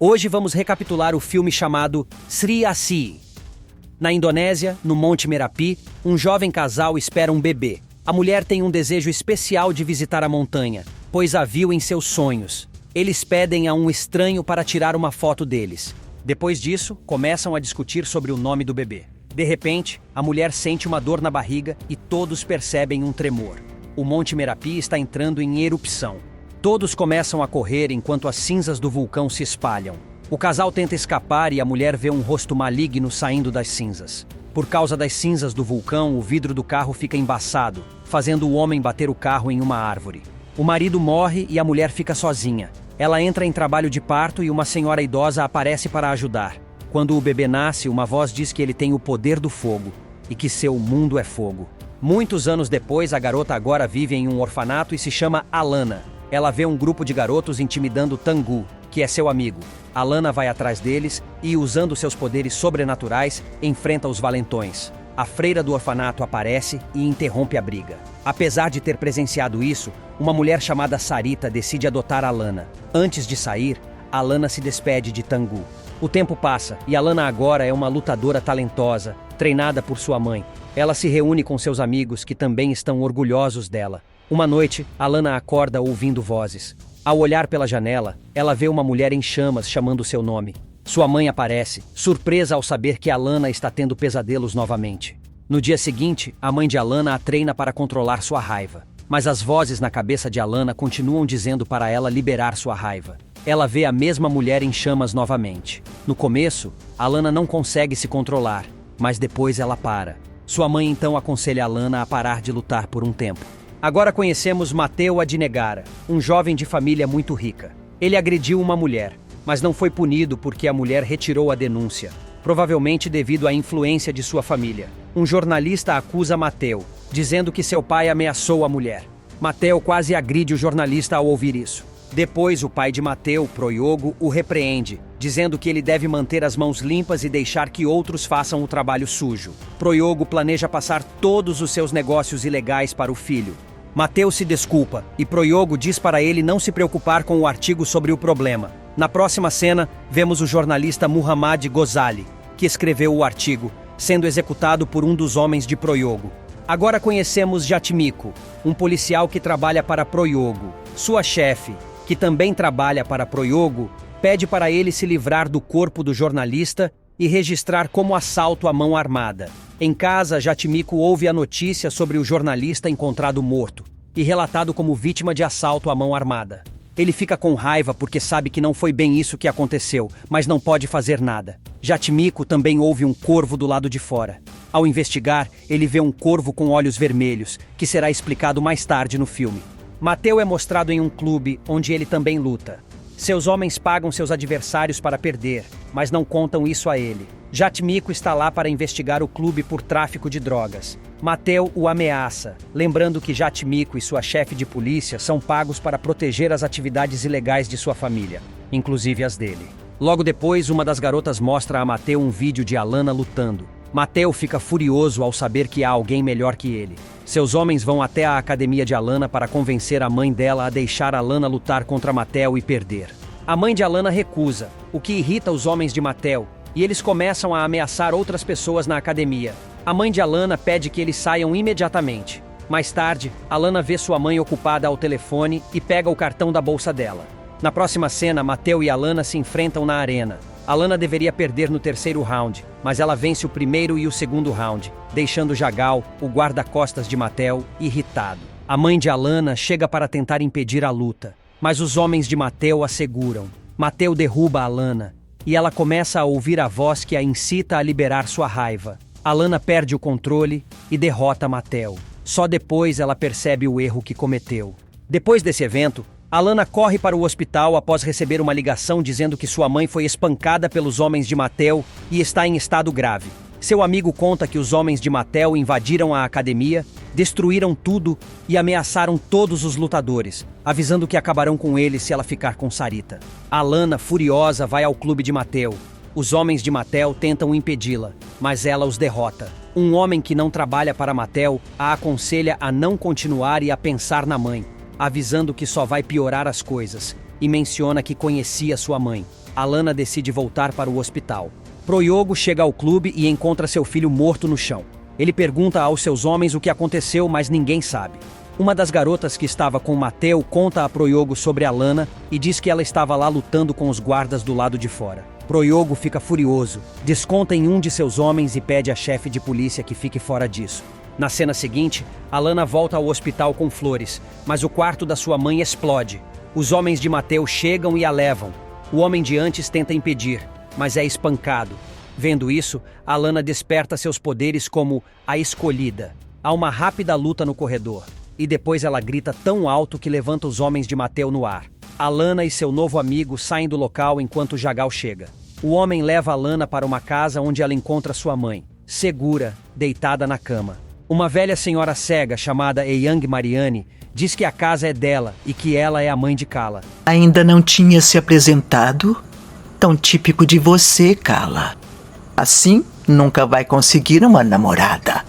Hoje vamos recapitular o filme chamado Sri Asih. Na Indonésia, no Monte Merapi, um jovem casal espera um bebê. A mulher tem um desejo especial de visitar a montanha, pois a viu em seus sonhos. Eles pedem a um estranho para tirar uma foto deles. Depois disso, começam a discutir sobre o nome do bebê. De repente, a mulher sente uma dor na barriga e todos percebem um tremor. O Monte Merapi está entrando em erupção. Todos começam a correr enquanto as cinzas do vulcão se espalham. O casal tenta escapar e a mulher vê um rosto maligno saindo das cinzas. Por causa das cinzas do vulcão, o vidro do carro fica embaçado, fazendo o homem bater o carro em uma árvore. O marido morre e a mulher fica sozinha. Ela entra em trabalho de parto e uma senhora idosa aparece para ajudar. Quando o bebê nasce, uma voz diz que ele tem o poder do fogo e que seu mundo é fogo. Muitos anos depois, a garota agora vive em um orfanato e se chama Alana. Ela vê um grupo de garotos intimidando Tangu, que é seu amigo. Alana vai atrás deles e, usando seus poderes sobrenaturais, enfrenta os valentões. A freira do orfanato aparece e interrompe a briga. Apesar de ter presenciado isso, uma mulher chamada Sarita decide adotar Alana. Antes de sair, Alana se despede de Tangu. O tempo passa e Alana agora é uma lutadora talentosa, treinada por sua mãe. Ela se reúne com seus amigos que também estão orgulhosos dela. Uma noite, Alana acorda ouvindo vozes. Ao olhar pela janela, ela vê uma mulher em chamas chamando seu nome. Sua mãe aparece, surpresa ao saber que Alana está tendo pesadelos novamente. No dia seguinte, a mãe de Alana a treina para controlar sua raiva. Mas as vozes na cabeça de Alana continuam dizendo para ela liberar sua raiva. Ela vê a mesma mulher em chamas novamente. No começo, Alana não consegue se controlar, mas depois ela para. Sua mãe então aconselha Alana a parar de lutar por um tempo. Agora conhecemos Matteo Adinegara, um jovem de família muito rica. Ele agrediu uma mulher, mas não foi punido porque a mulher retirou a denúncia, provavelmente devido à influência de sua família. Um jornalista acusa Matteo, dizendo que seu pai ameaçou a mulher. Matteo quase agride o jornalista ao ouvir isso. Depois, o pai de Matteo, Proyogo, o repreende, dizendo que ele deve manter as mãos limpas e deixar que outros façam o trabalho sujo. Proyogo planeja passar todos os seus negócios ilegais para o filho. Matteo se desculpa e Proyogo diz para ele não se preocupar com o artigo sobre o problema. Na próxima cena, vemos o jornalista Muhammad Ghazali, que escreveu o artigo, sendo executado por um dos homens de Proyogo. Agora conhecemos Jatmiko, um policial que trabalha para Proyogo. Sua chefe, que também trabalha para Proyogo, pede para ele se livrar do corpo do jornalista e registrar como assalto à mão armada. Em casa, Jatmiko ouve a notícia sobre o jornalista encontrado morto e relatado como vítima de assalto à mão armada. Ele fica com raiva porque sabe que não foi bem isso que aconteceu, mas não pode fazer nada. Jatmiko também ouve um corvo do lado de fora. Ao investigar, ele vê um corvo com olhos vermelhos, que será explicado mais tarde no filme. Matteo é mostrado em um clube onde ele também luta. Seus homens pagam seus adversários para perder, mas não contam isso a ele. Jatmiko está lá para investigar o clube por tráfico de drogas. Matteo o ameaça, lembrando que Jatmiko e sua chefe de polícia são pagos para proteger as atividades ilegais de sua família, inclusive as dele. Logo depois, uma das garotas mostra a Matteo um vídeo de Alana lutando. Matteo fica furioso ao saber que há alguém melhor que ele. Seus homens vão até a academia de Alana para convencer a mãe dela a deixar Alana lutar contra Matteo e perder. A mãe de Alana recusa, o que irrita os homens de Matteo, e eles começam a ameaçar outras pessoas na academia. A mãe de Alana pede que eles saiam imediatamente. Mais tarde, Alana vê sua mãe ocupada ao telefone e pega o cartão da bolsa dela. Na próxima cena, Matteo e Alana se enfrentam na arena. Alana deveria perder no terceiro round, mas ela vence o primeiro e o segundo round, deixando Jagal, o guarda-costas de Matteo, irritado. A mãe de Alana chega para tentar impedir a luta, mas os homens de Matteo a seguram. Matteo derruba Alana, e ela começa a ouvir a voz que a incita a liberar sua raiva. Alana perde o controle e derrota Matteo. Só depois ela percebe o erro que cometeu. Depois desse evento, Alana corre para o hospital após receber uma ligação dizendo que sua mãe foi espancada pelos homens de Matteo e está em estado grave. Seu amigo conta que os homens de Matteo invadiram a academia, destruíram tudo e ameaçaram todos os lutadores, avisando que acabarão com ele se ela ficar com Sarita. Alana, furiosa, vai ao clube de Matteo. Os homens de Matteo tentam impedi-la, mas ela os derrota. Um homem que não trabalha para Matteo a aconselha a não continuar e a pensar na mãe, avisando que só vai piorar as coisas, e menciona que conhecia sua mãe. Alana decide voltar para o hospital. Pryogo chega ao clube e encontra seu filho morto no chão. Ele pergunta aos seus homens o que aconteceu, mas ninguém sabe. Uma das garotas que estava com Mateo conta a Pryogo sobre Alana e diz que ela estava lá lutando com os guardas do lado de fora. Pryogo fica furioso, desconta em um de seus homens e pede à chefe de polícia que fique fora disso. Na cena seguinte, Alana volta ao hospital com flores, mas o quarto da sua mãe explode. Os homens de Mateo chegam e a levam. O homem de antes tenta impedir, mas é espancado. Vendo isso, Alana desperta seus poderes como a escolhida. Há uma rápida luta no corredor, e depois ela grita tão alto que levanta os homens de Mateo no ar. Alana e seu novo amigo saem do local enquanto Jagal chega. O homem leva Alana para uma casa onde ela encontra sua mãe, segura, deitada na cama. Uma velha senhora cega chamada Eyang Mariani diz que a casa é dela e que ela é a mãe de Kala. Ainda não tinha se apresentado? Tão típico de você, Kala. Assim, nunca vai conseguir uma namorada.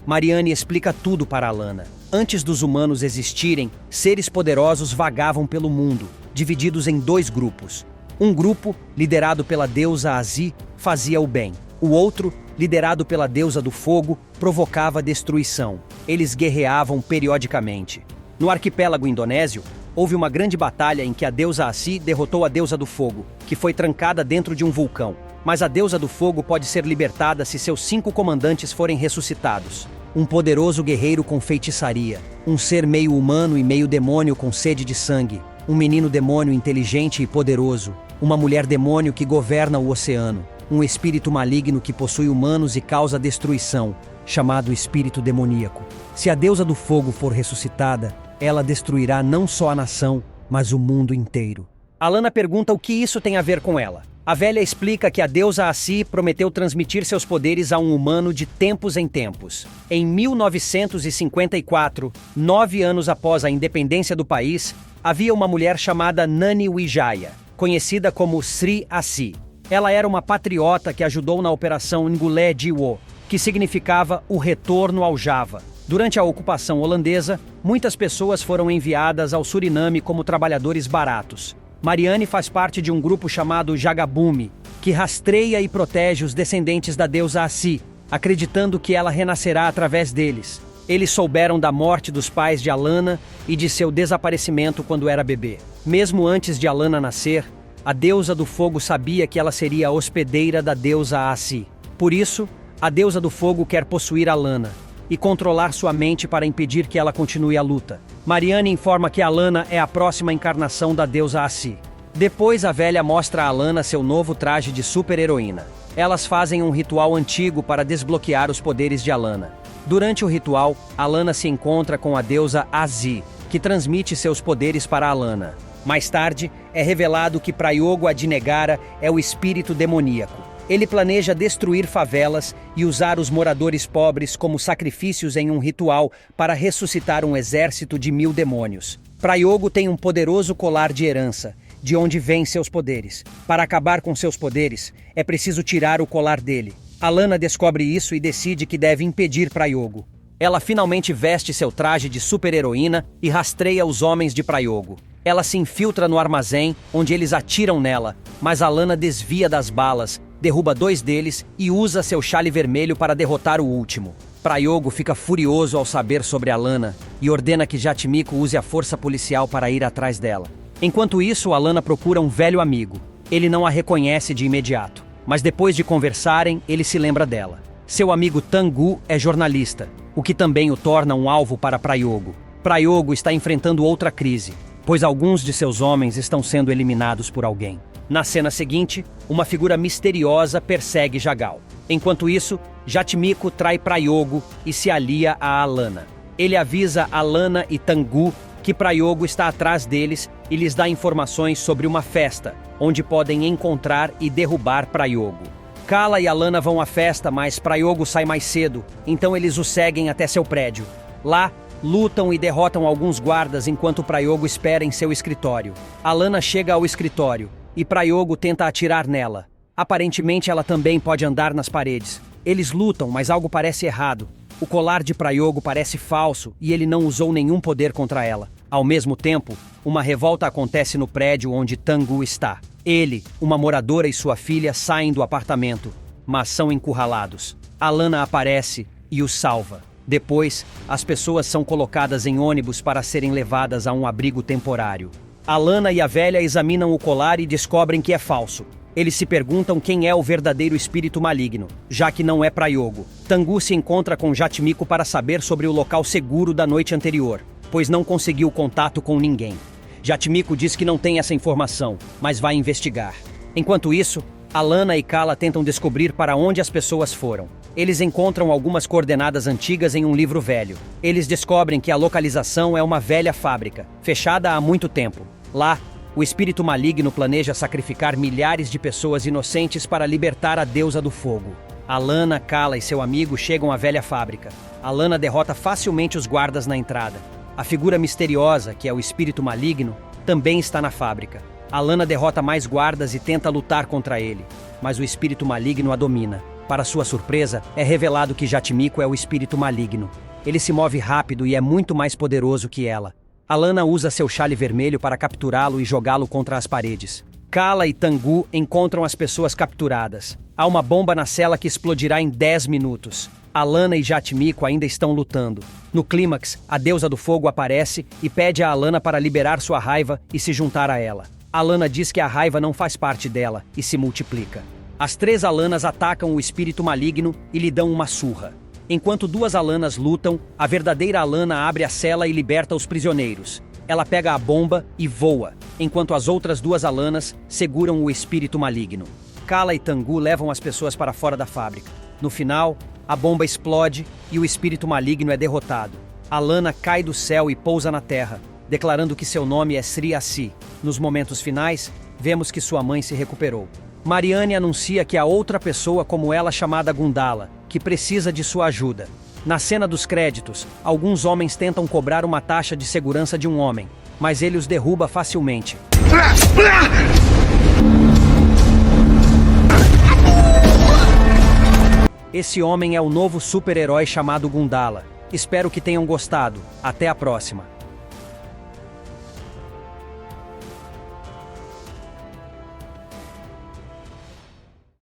Mariani explica tudo para Alana. Antes dos humanos existirem, seres poderosos vagavam pelo mundo, divididos em 2 grupos. Um grupo, liderado pela deusa Azi, fazia o bem. O outro, liderado pela deusa do fogo, provocava destruição. Eles guerreavam periodicamente. No arquipélago indonésio, houve uma grande batalha em que a deusa Azi derrotou a deusa do fogo, que foi trancada dentro de um vulcão. Mas a deusa do fogo pode ser libertada se seus 5 comandantes forem ressuscitados. Um poderoso guerreiro com feitiçaria, um ser meio humano e meio demônio com sede de sangue, um menino demônio inteligente e poderoso, uma mulher demônio que governa o oceano, um espírito maligno que possui humanos e causa destruição, chamado espírito demoníaco. Se a deusa do fogo for ressuscitada, ela destruirá não só a nação, mas o mundo inteiro. Alana pergunta o que isso tem a ver com ela. A velha explica que a deusa Azi prometeu transmitir seus poderes a um humano de tempos em tempos. Em 1954, 9 anos após a independência do país, havia uma mulher chamada Nani Wijaya, conhecida como Sri Asi. Ela era uma patriota que ajudou na Operação Ngulé Jiwo, que significava o retorno ao Java. Durante a ocupação holandesa, muitas pessoas foram enviadas ao Suriname como trabalhadores baratos. Mariani faz parte de um grupo chamado Jagabumi, que rastreia e protege os descendentes da deusa Asi, acreditando que ela renascerá através deles. Eles souberam da morte dos pais de Alana e de seu desaparecimento quando era bebê. Mesmo antes de Alana nascer, a deusa do fogo sabia que ela seria a hospedeira da deusa Asi. Por isso, a deusa do fogo quer possuir Alana e controlar sua mente para impedir que ela continue a luta. Mariani informa que Alana é a próxima encarnação da deusa Asi. Depois, a velha mostra a Alana seu novo traje de super-heroína. Elas fazem um ritual antigo para desbloquear os poderes de Alana. Durante o ritual, Alana se encontra com a deusa Azi, que transmite seus poderes para Alana. Mais tarde, é revelado que Prayogo Adinegara é o espírito demoníaco. Ele planeja destruir favelas e usar os moradores pobres como sacrifícios em um ritual para ressuscitar um exército de 1000 demônios. Prayogo tem um poderoso colar de herança, de onde vêm seus poderes. Para acabar com seus poderes, é preciso tirar o colar dele. Alana descobre isso e decide que deve impedir Prayogo. Ela finalmente veste seu traje de super-heroína e rastreia os homens de Prayogo. Ela se infiltra no armazém, onde eles atiram nela, mas Alana desvia das balas, derruba 2 deles e usa seu chale vermelho para derrotar o último. Prayogo fica furioso ao saber sobre Alana e ordena que Jatmiko use a força policial para ir atrás dela. Enquanto isso, Alana procura um velho amigo. Ele não a reconhece de imediato, mas depois de conversarem, ele se lembra dela. Seu amigo Tangu é jornalista, o que também o torna um alvo para Prayogo. Prayogo está enfrentando outra crise, pois alguns de seus homens estão sendo eliminados por alguém. Na cena seguinte, uma figura misteriosa persegue Jagal. Enquanto isso, Jatmiko trai Prayogo e se alia a Alana. Ele avisa Alana e Tangu que Prayogo está atrás deles e lhes dá informações sobre uma festa, onde podem encontrar e derrubar Prayogo. Kala e Alana vão à festa, mas Prayogo sai mais cedo, então eles o seguem até seu prédio. Lá, lutam e derrotam alguns guardas enquanto Prayogo espera em seu escritório. Alana chega ao escritório e Prayogo tenta atirar nela. Aparentemente, ela também pode andar nas paredes. Eles lutam, mas algo parece errado. O colar de Prayogo parece falso e ele não usou nenhum poder contra ela. Ao mesmo tempo, uma revolta acontece no prédio onde Tangu está. Ele, uma moradora e sua filha saem do apartamento, mas são encurralados. Alana aparece e os salva. Depois, as pessoas são colocadas em ônibus para serem levadas a um abrigo temporário. Alana e a velha examinam o colar e descobrem que é falso. Eles se perguntam quem é o verdadeiro espírito maligno, já que não é Prayogo. Tengu se encontra com Jatmiko para saber sobre o local seguro da noite anterior, pois não conseguiu contato com ninguém. Jatmiko diz que não tem essa informação, mas vai investigar. Enquanto isso, Alana e Kala tentam descobrir para onde as pessoas foram. Eles encontram algumas coordenadas antigas em um livro velho. Eles descobrem que a localização é uma velha fábrica, fechada há muito tempo. Lá, o espírito maligno planeja sacrificar milhares de pessoas inocentes para libertar a deusa do fogo. Alana, Kala e seu amigo chegam à velha fábrica. Alana derrota facilmente os guardas na entrada. A figura misteriosa, que é o espírito maligno, também está na fábrica. Alana derrota mais guardas e tenta lutar contra ele, mas o espírito maligno a domina. Para sua surpresa, é revelado que Jatmiko é o espírito maligno. Ele se move rápido e é muito mais poderoso que ela. Alana usa seu chale vermelho para capturá-lo e jogá-lo contra as paredes. Kala e Tengu encontram as pessoas capturadas. Há uma bomba na cela que explodirá em 10 minutos. Alana e Jatmiko ainda estão lutando. No clímax, a deusa do fogo aparece e pede a Alana para liberar sua raiva e se juntar a ela. Alana diz que a raiva não faz parte dela e se multiplica. As 3 Alanas atacam o espírito maligno e lhe dão uma surra. Enquanto 2 Alanas lutam, a verdadeira Alana abre a cela e liberta os prisioneiros. Ela pega a bomba e voa, enquanto as outras 2 Alanas seguram o espírito maligno. Kala e Tengu levam as pessoas para fora da fábrica. No final, a bomba explode e o espírito maligno é derrotado. Alana cai do céu e pousa na terra, declarando que seu nome é Sri Asi. Nos momentos finais, vemos que sua mãe se recuperou. Mariane anuncia que há outra pessoa como ela chamada Gundala, que precisa de sua ajuda. Na cena dos créditos, alguns homens tentam cobrar uma taxa de segurança de um homem, mas ele os derruba facilmente. Esse homem é o novo super-herói chamado Gundala. Espero que tenham gostado. Até a próxima.